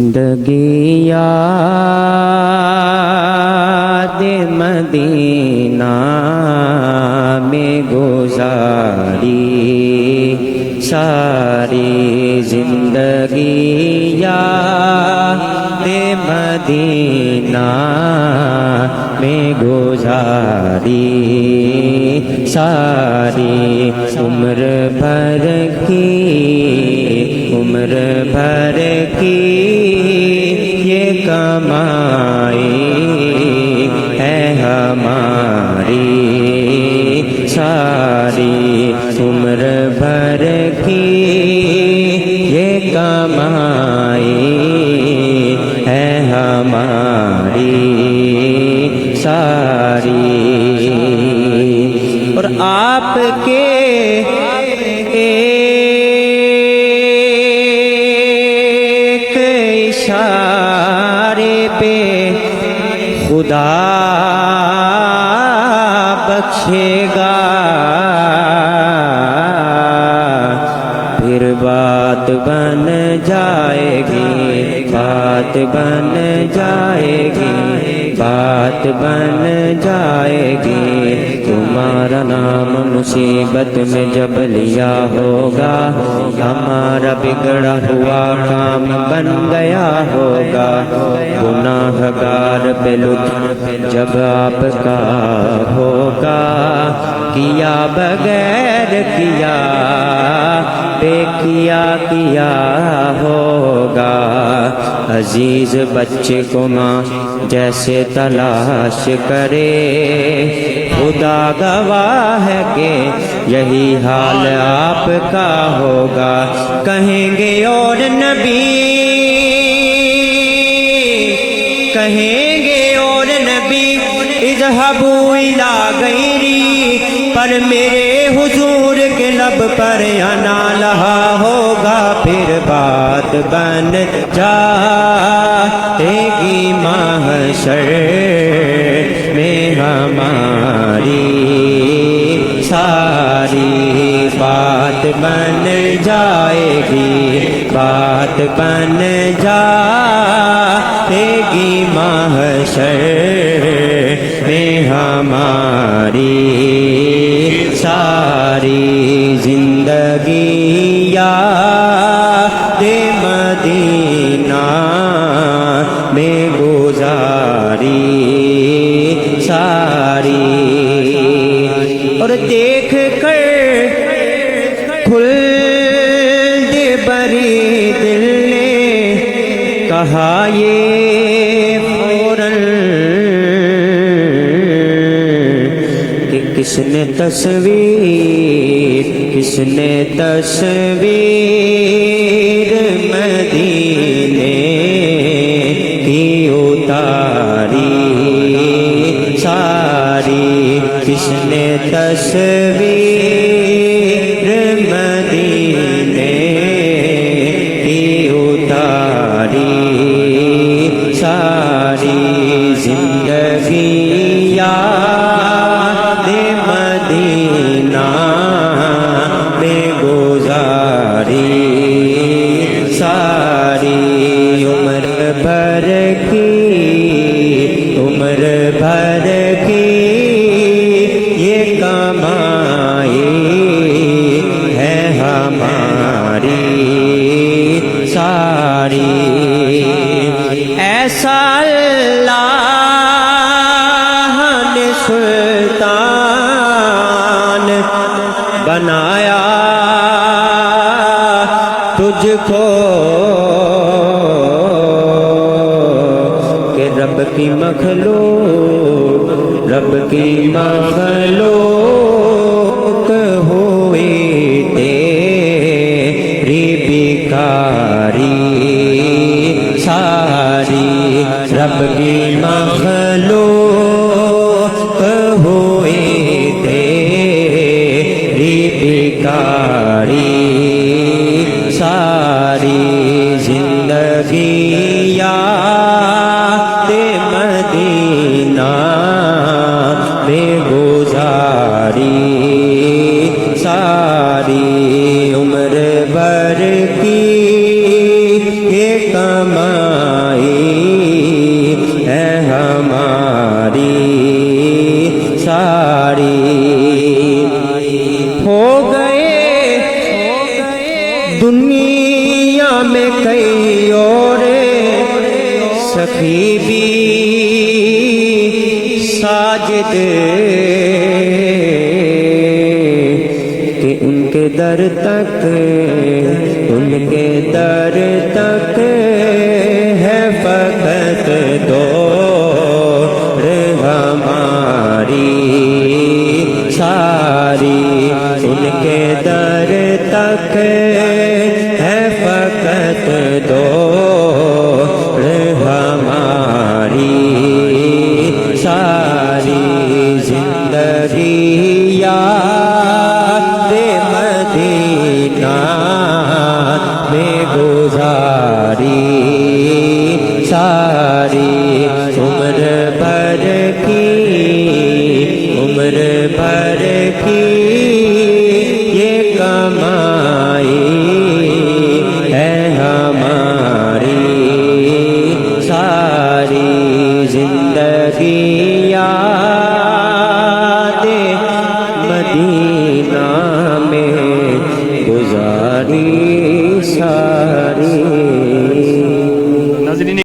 زندگی یاد مدینہ میں گزاری، ساری زندگی یاد مدینہ میں گزاری، ساری عمر بھر کی یہ کمائی ہے ہماری، ساری عمر بھر کی یہ کمائی ہے ہماری ساری۔ اور آپ کے اشارے پہ خدا بخشے گا، پھر بات بن جائے گی، بات بن جائے گی، بات بن جائے گی۔ تمہارا نام مصیبت میں جب لیا ہوگا، ہمارا بگڑا ہوا کام بن گیا ہوگا۔ گناہ گار پہ لطف جب آپ کا ہوگا، کیا بغیر کیا بے کیا ہوگا۔ عزیز بچے کو ماں جیسے تلاش کرے، خدا گواہ ہے کہ یہی حال آپ کا ہوگا۔ کہیں گے اور نبی، کہیں گے اور نبی اذهبوا الی غیری، پر میرے حضور کے لب پر انا لہا ہوگا، پھر بات بن جائے گی محشر میں ہماری، ساری بات بن جائے گی، بات بن جائے گی محشر میں ہماری، ساری زندگی یاد مدینہ میں گزاری، ساری۔ اور دیکھ کر کھل دے بری دل نے کہا یہ فوراً کہ کس نے تصویر مدینے کی اتاری، ساری کس نے تصویر مدینے کی اتاری، ساری زندگی یاد مدینہ میں گزاری، ساری عمر بھر کی یہ کمائی ہے ہماری ساری۔ ایسا اللہ نے سلطان بنایا تجھ کو کہ رب کی مخلوق ہوئی تیری بیکاری، ساری رب کی مخلوق ہوئی تیری بیکاری، ساری زندگی یاد مدینہ میں گزاری، ساری عمر بھر کی یہ کمائی بی بی ساجد کہ ان کے در تک ہے فقط دور ہماری ساری ان کے در تک ہے فقط دور ہماری ساری زندگی یاد مدینہ میں گزاری ساری عمر بھر کی یہ کمائی ہے ہماری ساری زندگی یاد مدینہ